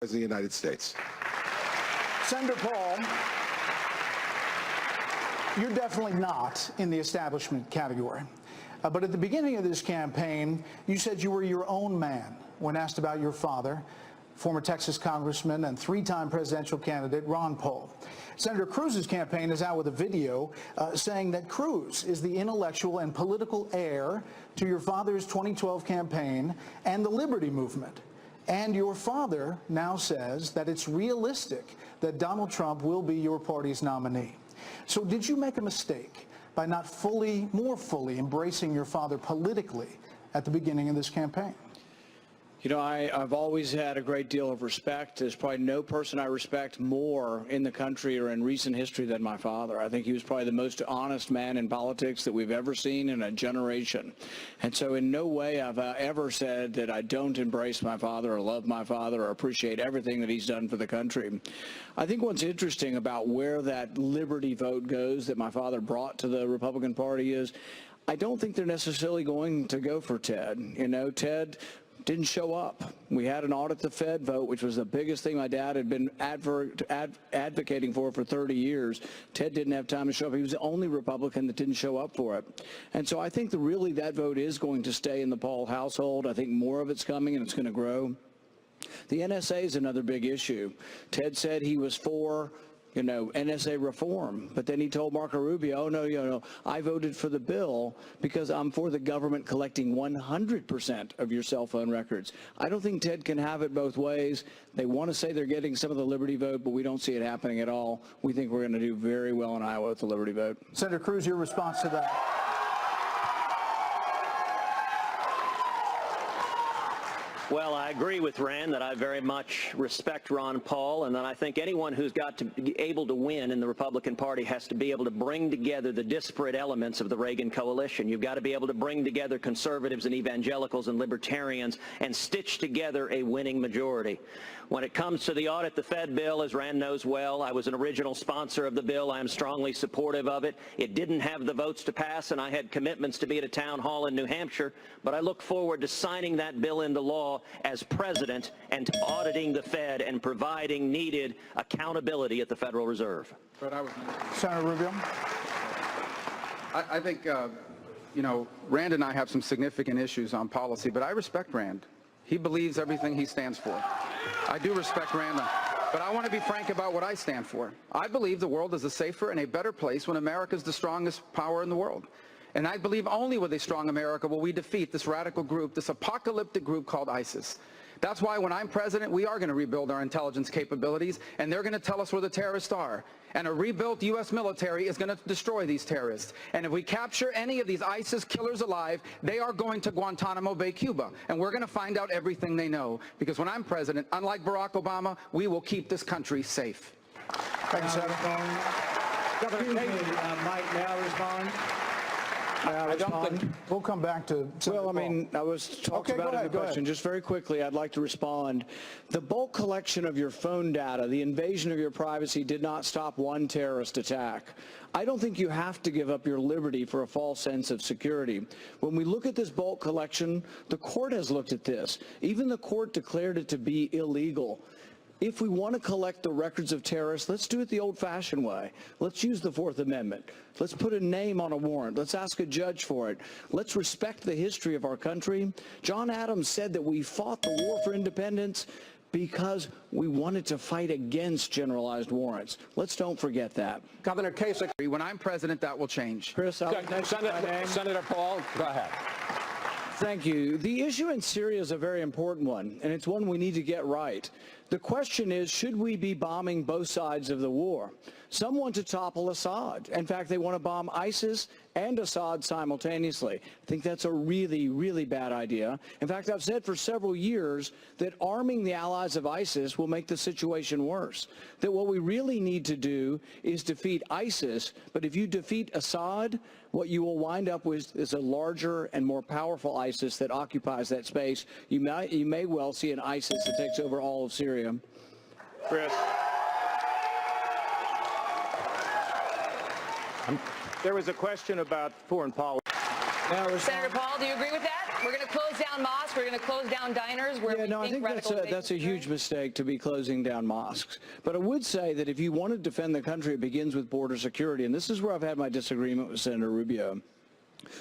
of the United States. Senator Paul, you're definitely not in the establishment category. But at the beginning of this campaign, you said you were your own man when asked about your father, former Texas Congressman and three-time presidential candidate Ron Paul. Senator Cruz's campaign is out with a video saying that Cruz is the intellectual and political heir to your father's 2012 campaign and the Liberty Movement. And your father now says that it's realistic that Donald Trump will be your party's nominee. So did you make a mistake by not more fully embracing your father politically at the beginning of this campaign? You know, I've always had a great deal of respect. There's probably no person I respect more in the country or in recent history than my father. I think he was probably the most honest man in politics that we've ever seen in a generation. And so in no way have I ever said that I don't embrace my father or love my father or appreciate everything that he's done for the country. I think what's interesting about where that liberty vote goes that my father brought to the Republican Party is I don't think they're necessarily going to go for Ted. You know, Ted didn't show up. We had an audit the Fed vote, which was the biggest thing my dad had been advocating for 30 years. Ted didn't have time to show up. He was the only Republican that didn't show up for it. And so I think that really that vote is going to stay in the Paul household. I think more of it's coming and it's going to grow. The NSA is another big issue. Ted said he was for NSA reform. But then he told Marco Rubio, oh, no, I voted for the bill because I'm for the government collecting 100% of your cell phone records. I don't think Ted can have it both ways. They want to say they're getting some of the Liberty vote, but we don't see it happening at all. We think we're going to do very well in Iowa with the Liberty vote. Senator Cruz, your response to that? Well, I agree with Rand that I very much respect Ron Paul, and that I think anyone who's got to be able to win in the Republican Party has to be able to bring together the disparate elements of the Reagan coalition. You've got to be able to bring together conservatives and evangelicals and libertarians and stitch together a winning majority. When it comes to the audit the Fed bill, as Rand knows well, I was an original sponsor of the bill. I am strongly supportive of it. It didn't have the votes to pass, and I had commitments to be at a town hall in New Hampshire, but I look forward to signing that bill into law as president and to auditing the Fed and providing needed accountability at the Federal Reserve. Senator Rubio. I think, Rand and I have some significant issues on policy, but I respect Rand. He believes everything he stands for. I do respect Rand, but I want to be frank about what I stand for. I believe the world is a safer and a better place when America is the strongest power in the world. And I believe only with a strong America will we defeat this radical group, this apocalyptic group called ISIS. That's why when I'm president, we are going to rebuild our intelligence capabilities, and they're going to tell us where the terrorists are. And a rebuilt U.S. military is going to destroy these terrorists. And if we capture any of these ISIS killers alive, they are going to Guantanamo Bay, Cuba. And we're going to find out everything they know. Because when I'm president, unlike Barack Obama, we will keep this country safe. Thank you, Senator. Governor Casey, Mike, may I respond? We'll come back to Senator Well, I mean, I was talking about in the question. Just very quickly, I'd like to respond. The bulk collection of your phone data, the invasion of your privacy did not stop one terrorist attack. I don't think you have to give up your liberty for a false sense of security. When we look at this bulk collection, the court has looked at this. Even the court declared it to be illegal. If we want to collect the records of terrorists, let's do it the old-fashioned way. Let's use the Fourth Amendment. Let's put a name on a warrant. Let's ask a judge for it. Let's respect the history of our country. John Adams said that we fought the war for independence because we wanted to fight against generalized warrants. Let's don't forget that. Governor Kasich, when I'm president, that will change. Chris, Senator Paul, go ahead. Thank you. The issue in Syria is a very important one, and it's one we need to get right. The question is, should we be bombing both sides of the war? Some want to topple Assad. In fact, they want to bomb ISIS and Assad simultaneously. I think that's a really, really bad idea. In fact, I've said for several years that arming the allies of ISIS will make the situation worse. That what we really need to do is defeat ISIS, but if you defeat Assad, what you will wind up with is a larger and more powerful ISIS that occupies that space. You may well see an ISIS that takes over all of Syria. Chris. There was a question about foreign policy. Senator Paul, do you agree with that? We're going to close down mosques. We're going to close down diners. I think that's a huge mistake to be closing down mosques. But I would say that if you want to defend the country, it begins with border security. And this is where I've had my disagreement with Senator Rubio.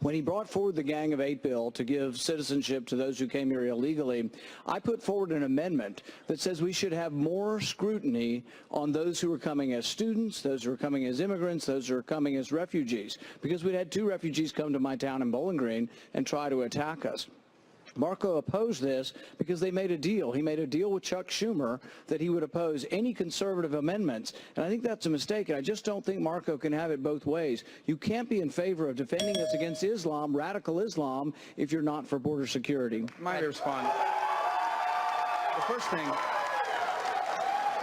When he brought forward the Gang of Eight bill to give citizenship to those who came here illegally, I put forward an amendment that says we should have more scrutiny on those who are coming as students, those who are coming as immigrants, those who are coming as refugees, because we'd had 2 refugees come to my town in Bowling Green and try to attack us. Marco opposed this because they made a deal. He made a deal with Chuck Schumer that he would oppose any conservative amendments. And I think that's a mistake, and I just don't think Marco can have it both ways. You can't be in favor of defending us against Islam, radical Islam, if you're not for border security. Might I respond? The first thing,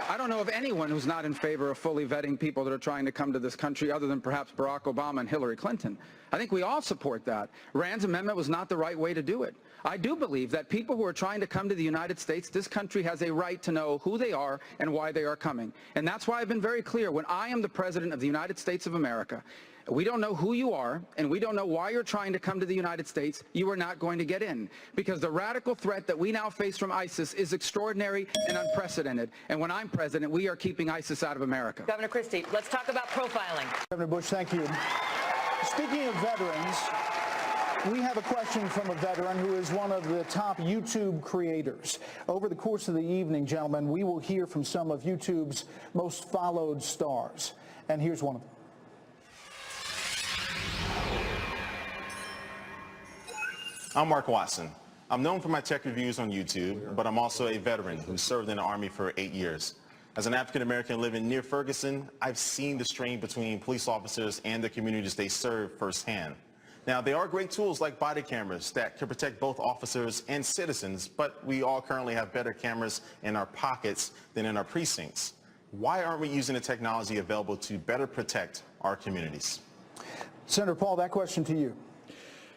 I don't know of anyone who's not in favor of fully vetting people that are trying to come to this country other than perhaps Barack Obama and Hillary Clinton. I think we all support that. Rand's amendment was not the right way to do it. I do believe that people who are trying to come to the United States, this country has a right to know who they are and why they are coming. And that's why I've been very clear. When I am the President of the United States of America, we don't know who you are, and we don't know why you're trying to come to the United States, you are not going to get in. Because the radical threat that we now face from ISIS is extraordinary and unprecedented. And when I'm president, we are keeping ISIS out of America. Governor Christie, let's talk about profiling. Governor Bush, thank you. Speaking of veterans, we have a question from a veteran who is one of the top YouTube creators. Over the course of the evening, gentlemen, we will hear from some of YouTube's most followed stars. And here's one of them. I'm Mark Watson. I'm known for my tech reviews on YouTube, but I'm also a veteran who served in the Army for 8 years. As an African-American living near Ferguson, I've seen the strain between police officers and the communities they serve firsthand. Now, there are great tools like body cameras that can protect both officers and citizens, but we all currently have better cameras in our pockets than in our precincts. Why aren't we using the technology available to better protect our communities? Senator Paul, that question to you.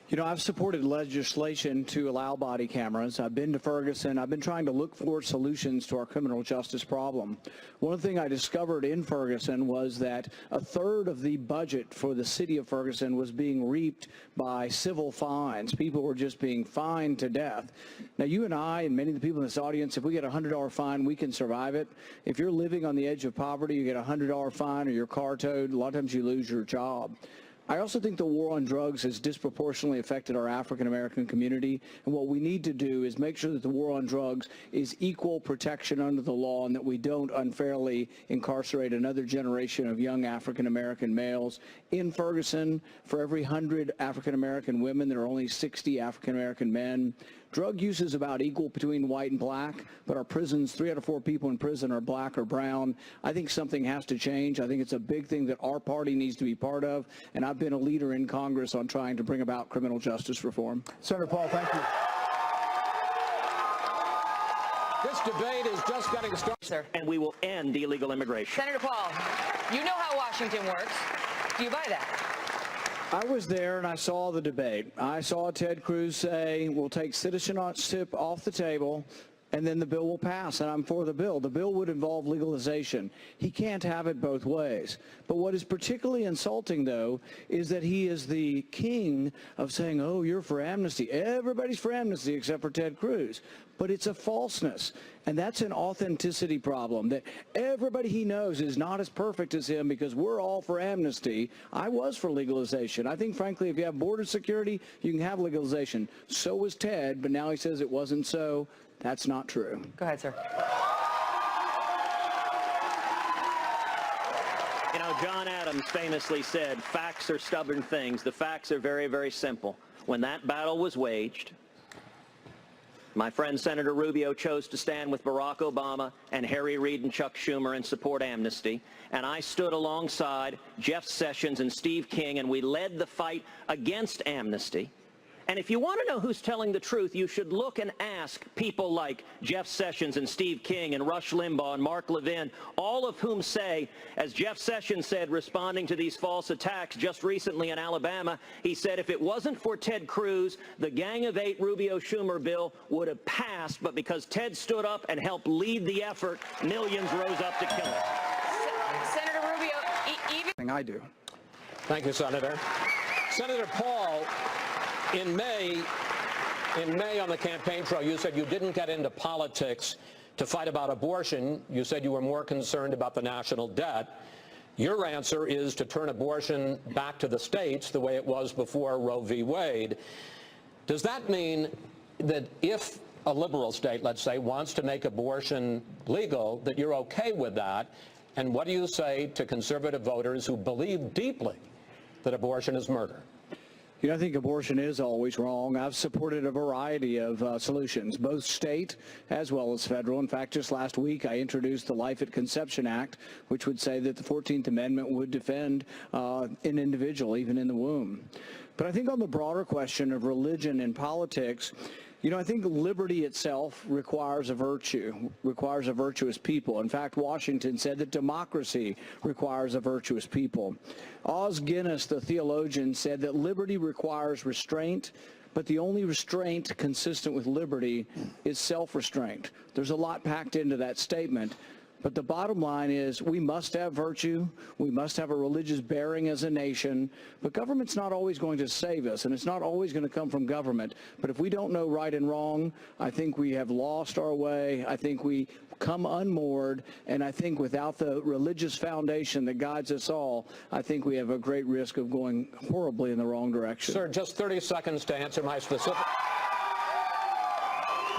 You know, I've supported legislation to allow body cameras. I've been to Ferguson. I've been trying to look for solutions to our criminal justice problem. One thing I discovered in Ferguson was that a third of the budget for the city of Ferguson was being reaped by civil fines. People were just being fined to death. Now, you and I and many of the people in this audience, if we get a $100 fine, we can survive it. If you're living on the edge of poverty, you get a $100 fine or your car towed, a lot of times you lose your job. I also think the war on drugs has disproportionately affected our African-American community, and what we need to do is make sure that the war on drugs is equal protection under the law and that we don't unfairly incarcerate another generation of young African-American males. In Ferguson, for every 100 African-American women, there are only 60 African-American men. Drug use is about equal between white and black, but our prisons, 3 out of 4 people in prison are black or brown. I think something has to change. I think it's a big thing that our party needs to be part of, and I've been a leader in Congress on trying to bring about criminal justice reform. Senator Paul, thank you. This debate is just getting started. Sir. And we will end illegal immigration. Senator Paul, you know how Washington works. Do you buy that? I was there and I saw the debate. I saw Ted Cruz say, we'll take citizenship off the table and then the bill will pass, and I'm for the bill. The bill would involve legalization. He can't have it both ways. But what is particularly insulting, though, is that he is the king of saying, oh, you're for amnesty. Everybody's for amnesty except for Ted Cruz. But it's a falseness, and that's an authenticity problem, that everybody he knows is not as perfect as him because we're all for amnesty. I was for legalization. I think, frankly, if you have border security, you can have legalization. So was Ted, but now he says it wasn't so. That's not true. Go ahead, sir. You know, John Adams famously said, facts are stubborn things. The facts are very, very simple. When that battle was waged, my friend Senator Rubio chose to stand with Barack Obama and Harry Reid and Chuck Schumer and support amnesty. And I stood alongside Jeff Sessions and Steve King, and we led the fight against amnesty. And if you want to know who's telling the truth, you should look and ask people like Jeff Sessions and Steve King and Rush Limbaugh and Mark Levin, all of whom say, as Jeff Sessions said responding to these false attacks just recently in Alabama, he said if it wasn't for Ted Cruz, the Gang of Eight Rubio-Schumer bill would have passed, but because Ted stood up and helped lead the effort, millions rose up to kill it. Senator Rubio, even... I do. Thank you, Senator. Senator Paul, In May on the campaign trail, you said you didn't get into politics to fight about abortion. You said you were more concerned about the national debt. Your answer is to turn abortion back to the states the way it was before Roe v. Wade. Does that mean that if a liberal state, let's say, wants to make abortion legal, that you're okay with that? And what do you say to conservative voters who believe deeply that abortion is murder? You know, I think abortion is always wrong. I've supported a variety of solutions, both state as well as federal. In fact, just last week, I introduced the Life at Conception Act, which would say that the 14th Amendment would defend an individual, even in the womb. But I think on the broader question of religion and politics, you know, I think liberty itself requires a virtue, requires a virtuous people. In fact, Washington said that democracy requires a virtuous people. Os Guinness, the theologian, said that liberty requires restraint, but the only restraint consistent with liberty is self-restraint. There's a lot packed into that statement. But the bottom line is we must have virtue, we must have a religious bearing as a nation, but government's not always going to save us, and it's not always going to come from government. But if we don't know right and wrong, I think we have lost our way, I think we come unmoored, and I think without the religious foundation that guides us all, I think we have a great risk of going horribly in the wrong direction. Sir, just 30 seconds to answer my specific...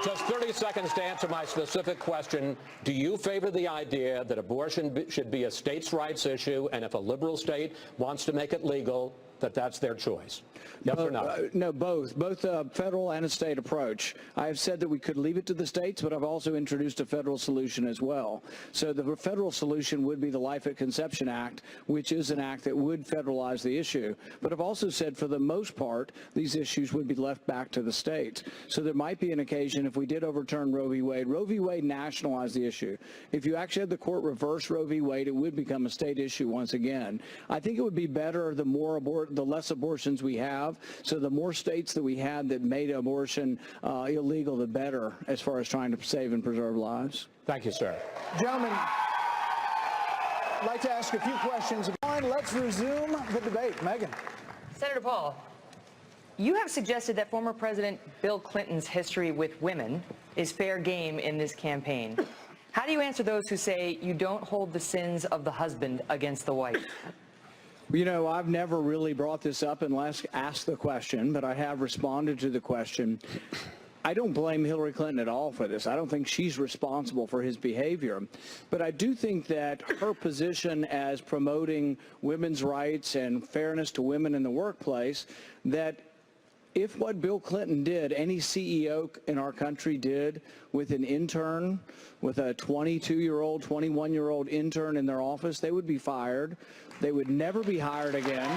Just 30 seconds to answer my specific question. Do you favor the idea that abortion should be a states' rights issue, and if a liberal state wants to make it legal, that's their choice? Yes or no? No, both a federal and a state approach. I have said that we could leave it to the states, but I've also introduced a federal solution as well. So the federal solution would be the Life at Conception Act, which is an act that would federalize the issue. But I've also said for the most part, these issues would be left back to the states. So there might be an occasion if we did overturn Roe v. Wade nationalized the issue. If you actually had the court reverse Roe v. Wade, it would become a state issue once again. I think it would be better the less abortions we have. So the more states that we had that made abortion illegal, the better as far as trying to save and preserve lives. Thank you, sir. Gentlemen, I'd like to ask a few questions. Let's resume the debate. Megan. Senator Paul, you have suggested that former President Bill Clinton's history with women is fair game in this campaign. How do you answer those who say you don't hold the sins of the husband against the wife? You know, I've never really brought this up unless asked the question, but I have responded to the question. I don't blame Hillary Clinton at all for this. I don't think she's responsible for his behavior. But I do think that her position as promoting women's rights and fairness to women in the workplace, that if what Bill Clinton did, any CEO in our country did with an intern, with a 22-year-old, 21-year-old intern in their office, they would be fired. They would never be hired again.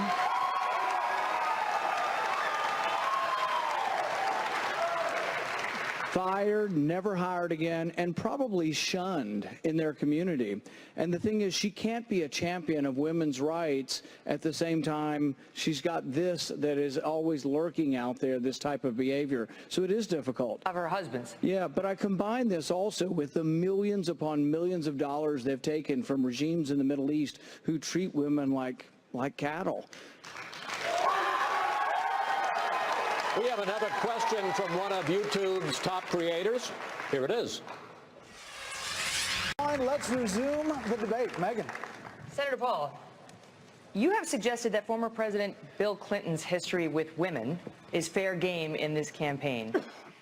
Fired, never hired again, and probably shunned in their community. And the thing is, she can't be a champion of women's rights at the same time she's got this that is always lurking out there, this type of behavior. So it is difficult. Of her husband's. Yeah, but I combine this also with the millions upon millions of dollars they've taken from regimes in the Middle East who treat women like cattle. We have another question from one of YouTube's top creators. Here it is. Let's resume the debate. Megan. Senator Paul, you have suggested that former President Bill Clinton's history with women is fair game in this campaign.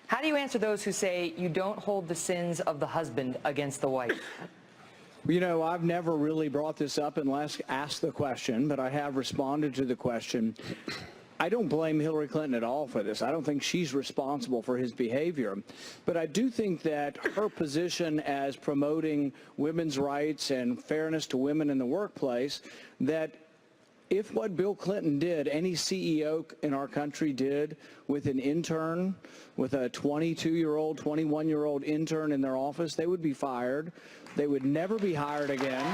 How do you answer those who say you don't hold the sins of the husband against the wife? You know, I've never really brought this up unless asked the question, but I have responded to the question. I don't blame Hillary Clinton at all for this. I don't think she's responsible for his behavior. But I do think that her position as promoting women's rights and fairness to women in the workplace, that if what Bill Clinton did, any CEO in our country did with an intern, with a 22-year-old, 21-year-old intern in their office, they would be fired. They would never be hired again.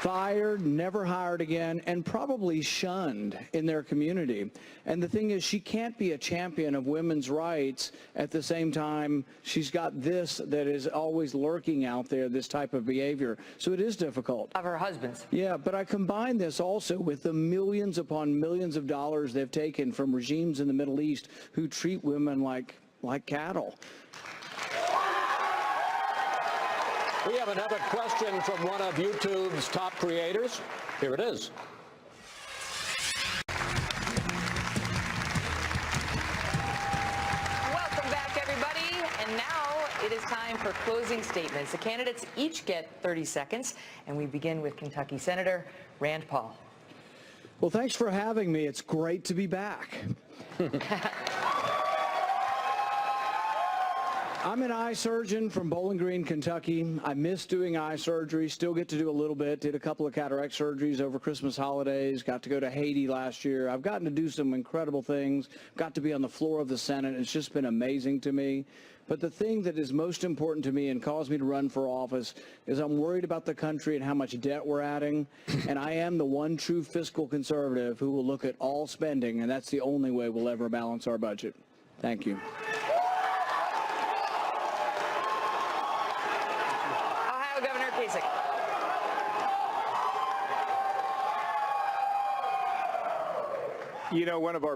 fired, never hired again, and probably shunned in their community. And the thing is, she can't be a champion of women's rights at the same time she's got this that is always lurking out there, this type of behavior. So it is difficult. Of her husband's. Yeah, but I combine this also with the millions upon millions of dollars they've taken from regimes in the Middle East who treat women like cattle. We have another question from one of YouTube's top creators. Here it is. Welcome back, everybody. And now it is time for closing statements. The candidates each get 30 seconds, and we begin with Kentucky Senator Rand Paul. Well, thanks for having me. It's great to be back. I'm an eye surgeon from Bowling Green, Kentucky. I miss doing eye surgery, still get to do a little bit. Did a couple of cataract surgeries over Christmas holidays, got to go to Haiti last year. I've gotten to do some incredible things, got to be on the floor of the Senate. It's just been amazing to me. But the thing that is most important to me and caused me to run for office is I'm worried about the country and how much debt we're adding. And I am the one true fiscal conservative who will look at all spending, and that's the only way we'll ever balance our budget. Thank you. Governor Kasich. You know, one of our